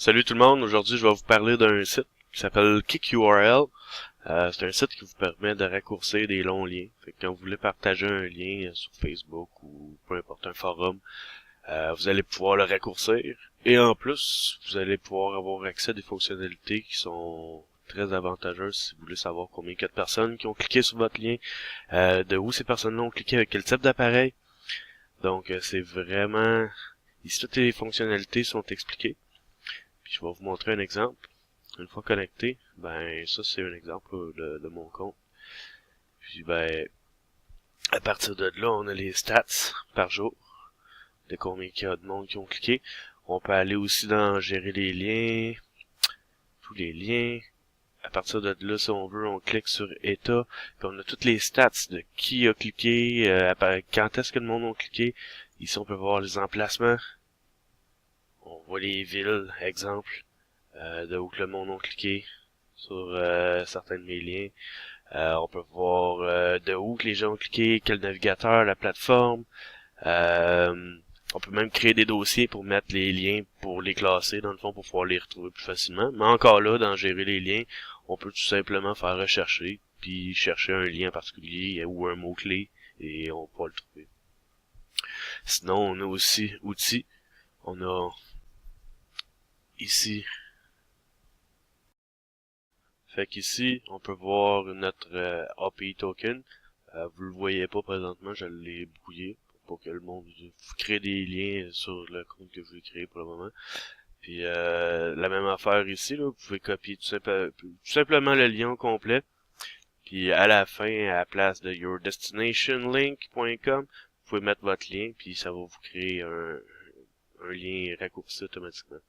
Salut tout le monde, aujourd'hui je vais vous parler d'un site qui s'appelle KickURL. C'est un site qui vous permet de raccourcir des longs liens. Fait que quand vous voulez partager un lien sur Facebook ou peu importe un forum, vous allez pouvoir le raccourcir. Et en plus, vous allez pouvoir avoir accès à des fonctionnalités qui sont très avantageuses si vous voulez savoir combien il y a de personnes qui ont cliqué sur votre lien, de où ces personnes-là ont cliqué, avec quel type d'appareil. Donc c'est vraiment... Ici, toutes les fonctionnalités sont expliquées. Puis je vais vous montrer un exemple. Une fois connecté, ben ça c'est un exemple de mon compte. Puis ben à partir de là, on a les stats par jour, de combien il y a de monde qui ont cliqué. On peut aller aussi dans gérer les liens, tous les liens. À partir de là, si on veut, on clique sur état, puis on a toutes les stats de qui a cliqué, quand est-ce que le monde a cliqué. Ici, on peut voir les emplacements. On voit les villes, exemple, de où que le monde a cliqué sur certains de mes liens. On peut voir de où que les gens ont cliqué, quel navigateur, la plateforme. On peut même créer des dossiers pour mettre les liens, pour les classer dans le fond, pour pouvoir les retrouver plus facilement. Mais encore là, dans gérer les liens, on peut tout simplement faire rechercher, puis chercher un lien particulier ou un mot-clé, et on pourra le trouver. Sinon, on a aussi outils. On a ici. Fait qu'ici, on peut voir notre API token. Vous le voyez pas présentement, je l'ai brouillé pour pas que le monde crée des liens sur le compte que je vais créer pour le moment. Puis la même affaire ici, là, vous pouvez copier tout simplement le lien au complet. Puis à la fin, à la place de yourdestinationlink.com, vous pouvez mettre votre lien, puis ça va vous créer un lien raccourci automatiquement.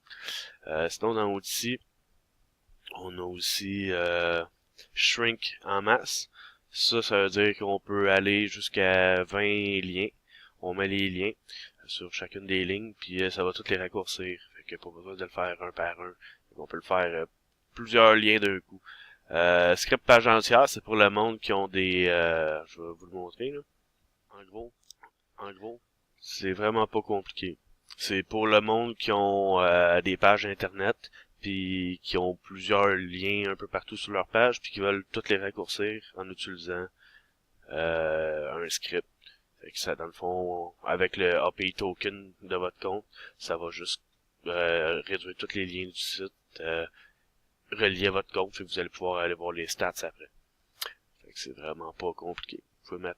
Sinon, dans outils, on a aussi shrink en masse. Ça veut dire qu'on peut aller jusqu'à 20 liens. On met les liens sur chacune des lignes, puis ça va toutes les raccourcir. Fait que pas besoin de le faire un par un. On peut le faire plusieurs liens d'un coup. Script page entière, c'est pour le monde qui ont des... je vais vous le montrer, là. En gros, c'est vraiment pas compliqué. C'est pour le monde qui ont des pages internet, puis qui ont plusieurs liens un peu partout sur leur page, puis qui veulent toutes les raccourcir en utilisant un script. Fait que ça, dans le fond, avec le API token de votre compte, ça va juste réduire tous les liens du site, relier à votre compte, et vous allez pouvoir aller voir les stats après. Fait que c'est vraiment pas compliqué. Vous pouvez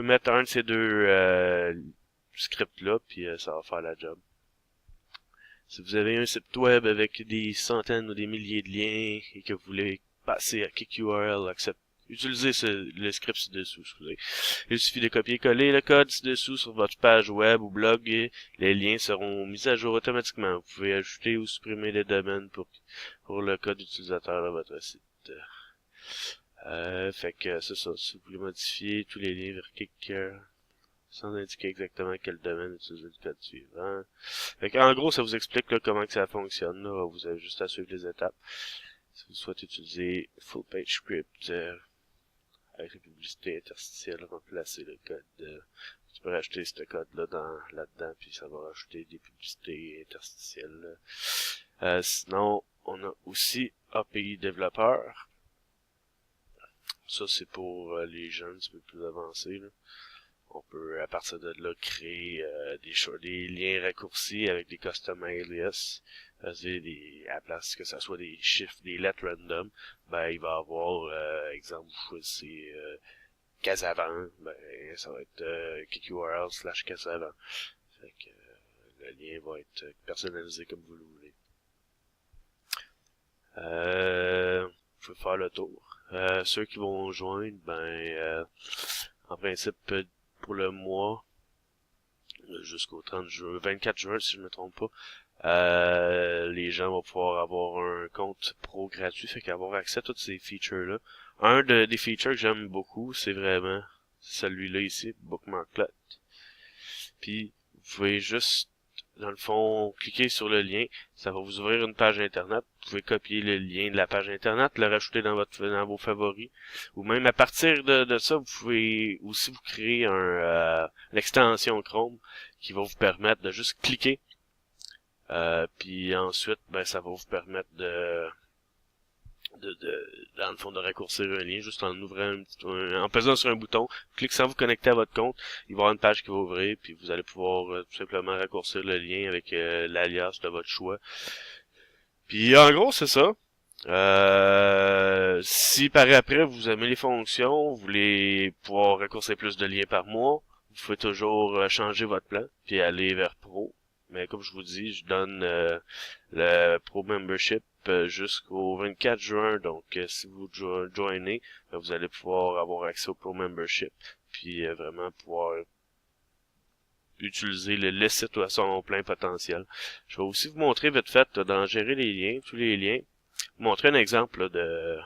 mettre un de ces deux scripts-là, puis ça va faire la job. Si vous avez un site web avec des centaines ou des milliers de liens et que vous voulez passer à KickURL, utilisez le script ci-dessous, excusez. Il suffit de copier-coller le code ci-dessous sur votre page web ou blog et les liens seront mis à jour automatiquement. Vous pouvez ajouter ou supprimer les domaines pour le code utilisateur de votre site. Fait que c'est ça. Si vous voulez modifier tous les liens vers Kick, sans indiquer exactement quel domaine utiliser le code suivant. Fait en gros, ça vous explique là, comment que ça fonctionne. Là. Vous avez juste à suivre les étapes. Si vous souhaitez utiliser Full Page Script avec les publicités interstitielles, remplacer le code. Tu peux rajouter ce code-là là-dedans, puis ça va rajouter des publicités interstitielles. Sinon, on a aussi API développeur. Ça, c'est pour les gens un petit peu plus avancés. Là. On peut, à partir de là, créer des liens raccourcis avec des custom alias. À la place que ça soit des chiffres, des lettres random, ben il va avoir, exemple, vous choisissez Casavant, ben ça va être KickURL/Casavant. Fait que le lien va être personnalisé comme vous le voulez. Vous pouvez faire le tour. Ceux qui vont joindre, en principe, pour le mois, jusqu'au 30 juin, 24 juin si je me trompe pas, les gens vont pouvoir avoir un compte pro gratuit, fait qu'avoir accès à toutes ces features-là. Des features que j'aime beaucoup, c'est vraiment celui-là ici, Bookmarklet. Puis, vous pouvez juste, dans le fond, cliquer sur le lien, ça va vous ouvrir une page internet. Vous pouvez copier le lien de la page internet, le rajouter dans vos favoris. Ou même à partir de ça, vous pouvez aussi vous créer l'extension Chrome qui va vous permettre de juste cliquer Puis ensuite, ben ça va vous permettre dans le fond, de raccourcir un lien juste en ouvrant en pesant sur un bouton. Cliquez sans vous connecter à votre compte, il va y avoir une page qui va ouvrir, puis vous allez pouvoir tout simplement raccourcir le lien avec l'alias de votre choix. Puis en gros, c'est ça. Si par après vous aimez les fonctions, vous voulez pouvoir raccourcir plus de liens par mois, vous pouvez toujours changer votre plan, puis aller vers Pro. Mais comme je vous dis, je donne le Pro Membership jusqu'au 24 juin. Donc si vous joignez, vous allez pouvoir avoir accès au Pro Membership, puis vraiment pouvoir utiliser le site à son plein potentiel. Je vais aussi vous montrer vite fait dans gérer les liens, tous les liens. Vous montrer un exemple là, de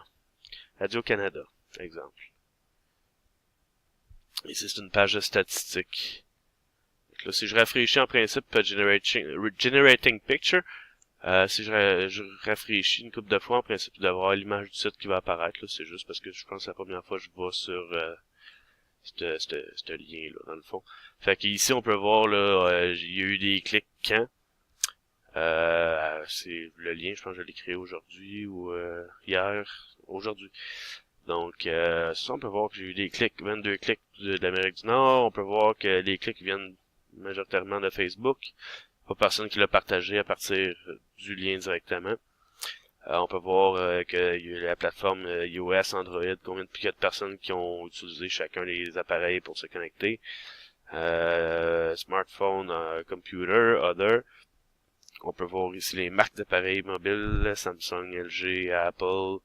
Radio-Canada, exemple. Ici, c'est une page de statistiques. Donc là, si je rafraîchis en principe Generating Picture, si je rafraîchis une couple de fois, en principe, il doit y avoir l'image du site qui va apparaître. C'est juste parce que je pense que c'est la première fois que je vais sur ce lien-là, dans le fond. Fait qu'ici, on peut voir, là, il y a eu des clics quand. C'est le lien, je pense que je l'ai créé aujourd'hui ou hier, aujourd'hui. Donc, ça, on peut voir que j'ai eu des clics, 22 clics de l'Amérique du Nord. On peut voir que les clics viennent majoritairement de Facebook. Pas personne qui l'a partagé à partir du lien directement. On peut voir que la plateforme iOS, Android, combien de personnes qui ont utilisé chacun des appareils pour se connecter. Smartphone, computer, other. On peut voir ici les marques d'appareils mobiles, Samsung, LG, Apple,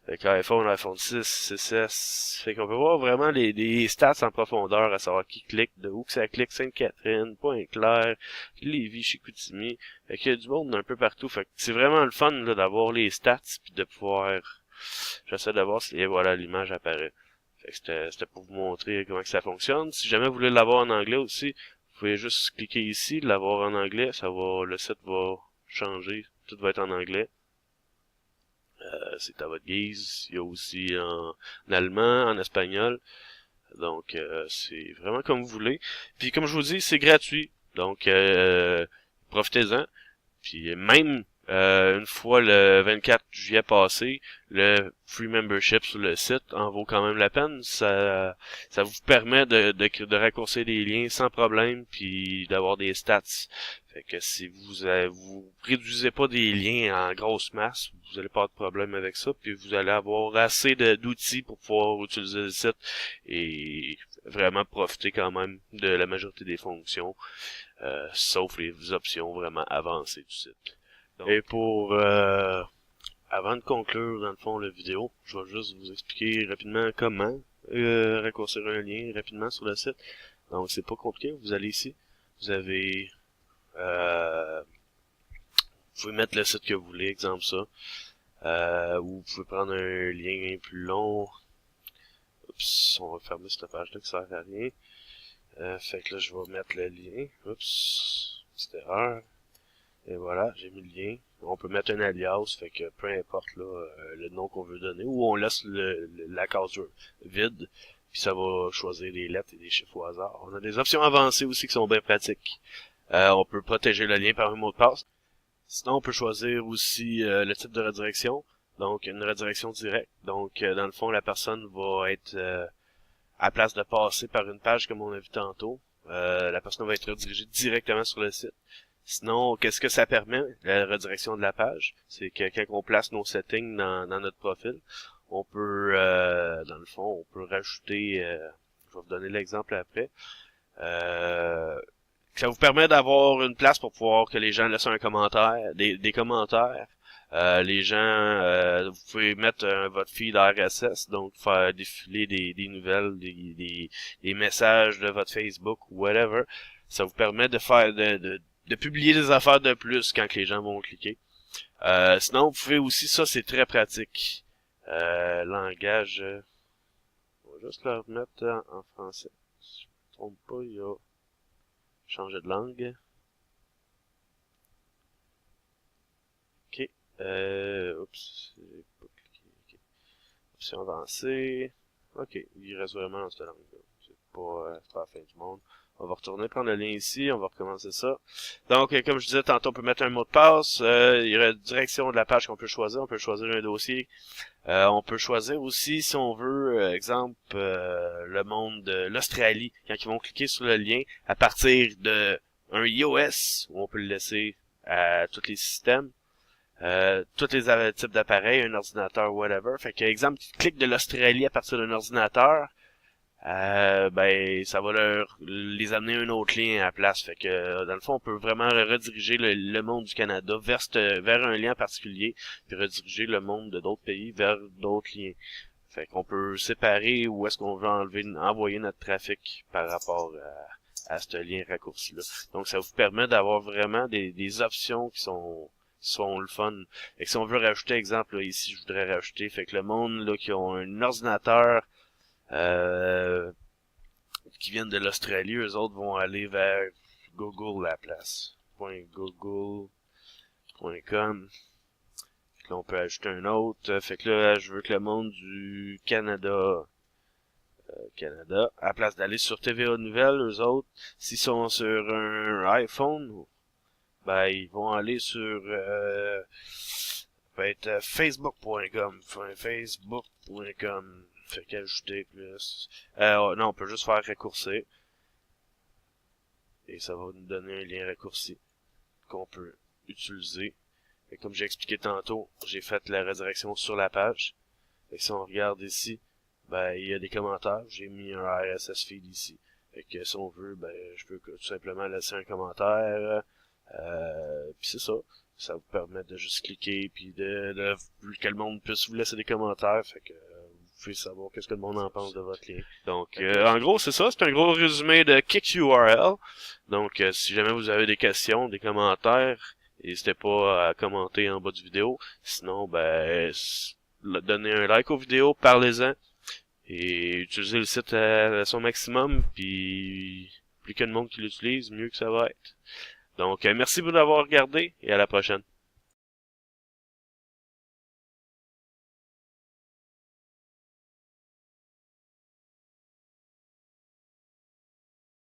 avec iPhone, iPhone 6, 6S. Fait qu'on peut voir vraiment les stats en profondeur, à savoir qui clique, de où que ça clique, Sainte-Catherine, Pointe-Claire, Lévis, Chicoutimi. Fait qu'il y a du monde un peu partout. Fait que c'est vraiment le fun là, d'avoir les stats puis de pouvoir. J'essaie de voir si voilà l'image apparaît. Fait que c'était pour vous montrer comment que ça fonctionne. Si jamais vous voulez l'avoir en anglais aussi, vous pouvez juste cliquer ici, l'avoir en anglais, le site va changer, tout va être en anglais. C'est à votre guise. Il y a aussi en allemand, en espagnol. Donc c'est vraiment comme vous voulez. Puis comme je vous dis, c'est gratuit. Donc profitez-en. Puis même une fois le 24 juillet passé, le free membership sur le site en vaut quand même la peine. Ça vous permet de raccourcir des liens sans problème, puis d'avoir des stats. Fait que si vous réduisez pas des liens en grosse masse, vous n'allez pas avoir de problème avec ça, puis vous allez avoir assez d'outils pour pouvoir utiliser le site et vraiment profiter quand même de la majorité des fonctions. Sauf les options vraiment avancées du site. Donc, et pour avant de conclure dans le fond la vidéo, je vais juste vous expliquer rapidement comment raccourcir un lien rapidement sur le site. Donc c'est pas compliqué, vous allez ici, vous avez vous pouvez mettre le site que vous voulez, exemple ça. Ou vous pouvez prendre un lien plus long. Oups, on va fermer cette page-là qui sert à rien. Fait que là, je vais mettre le lien. Oups, petite erreur. Et voilà, j'ai mis le lien. On peut mettre un alias, fait que peu importe là, le nom qu'on veut donner, ou on laisse la case vide, puis ça va choisir des lettres et des chiffres au hasard. On a des options avancées aussi qui sont bien pratiques. On peut protéger le lien par un mot de passe. Sinon, on peut choisir aussi le type de redirection, donc une redirection directe. Donc, dans le fond, la personne va être à place de passer par une page comme on a vu tantôt, la personne va être redirigée directement sur le site. Sinon, qu'est-ce que ça permet, la redirection de la page? C'est que quand on place nos settings dans notre profil, on peut, dans le fond, on peut rajouter, je vais vous donner l'exemple après, ça vous permet d'avoir une place pour pouvoir que les gens laissent un commentaire, des commentaires. Les gens, vous pouvez mettre votre feed RSS, donc faire défiler des nouvelles, des messages de votre Facebook ou whatever. Ça vous permet de faire de publier des affaires de plus quand les gens vont cliquer. Sinon, vous pouvez aussi, ça c'est très pratique. Langage, on va juste le remettre en français. Si je ne me trompe pas, il y a changer de langue. Ok. Oups, j'ai pas cliqué. Okay. Option avancée. Ok, il reste vraiment dans cette langue-là. C'est pas la fin du monde. On va retourner prendre le lien ici, on va recommencer ça. Donc, comme je disais tantôt, on peut mettre un mot de passe. Il y a la direction de la page qu'on peut choisir. On peut choisir un dossier. On peut choisir aussi, si on veut, exemple, le monde de l'Australie. Quand ils vont cliquer sur le lien, à partir de un iOS, où on peut le laisser à tous les systèmes, tous les types d'appareils, un ordinateur, whatever. Fait que, exemple, tu cliques de l'Australie à partir d'un ordinateur, ben ça va les amener un autre lien à la place. Fait que dans le fond, on peut vraiment rediriger le monde du Canada vers un lien particulier, puis rediriger le monde de d'autres pays vers d'autres liens. Fait qu'on peut séparer où est-ce qu'on veut envoyer notre trafic par rapport à ce lien raccourci-là. Donc ça vous permet d'avoir vraiment des options qui sont le fun. Et si on veut rajouter, exemple, là, ici je voudrais rajouter, fait que le monde là qui ont un ordinateur qui viennent de l'Australie, eux autres vont aller vers Google à la place. .google.com. Là, on peut ajouter un autre. Fait que là, je veux que le monde du Canada, à la place d'aller sur TVA Nouvelles, eux autres, s'ils sont sur un iPhone, ben, ils vont aller sur, peut être facebook.com. Facebook.com. Fait qu'ajouter plus. Non, on peut juste faire raccourcir. Et ça va nous donner un lien raccourci qu'on peut utiliser. Et comme j'ai expliqué tantôt, j'ai fait la redirection sur la page. Et si on regarde ici, ben il y a des commentaires. J'ai mis un RSS feed ici. Fait que si on veut, ben je peux tout simplement laisser un commentaire. Puis c'est ça. Ça vous permet de juste cliquer puis de que le monde puisse vous laisser des commentaires. Fait que vous pouvez savoir qu'est-ce que le monde en pense de votre lien. Donc, en gros, c'est ça. C'est un gros résumé de KickURL. Donc, si jamais vous avez des questions, des commentaires, n'hésitez pas à commenter en bas du vidéo. Sinon, ben, donnez un like aux vidéos, parlez-en. Et utilisez le site à son maximum. Puis, plus qu'il y a de monde qui l'utilise, mieux que ça va être. Donc, merci beaucoup d'avoir regardé et à la prochaine.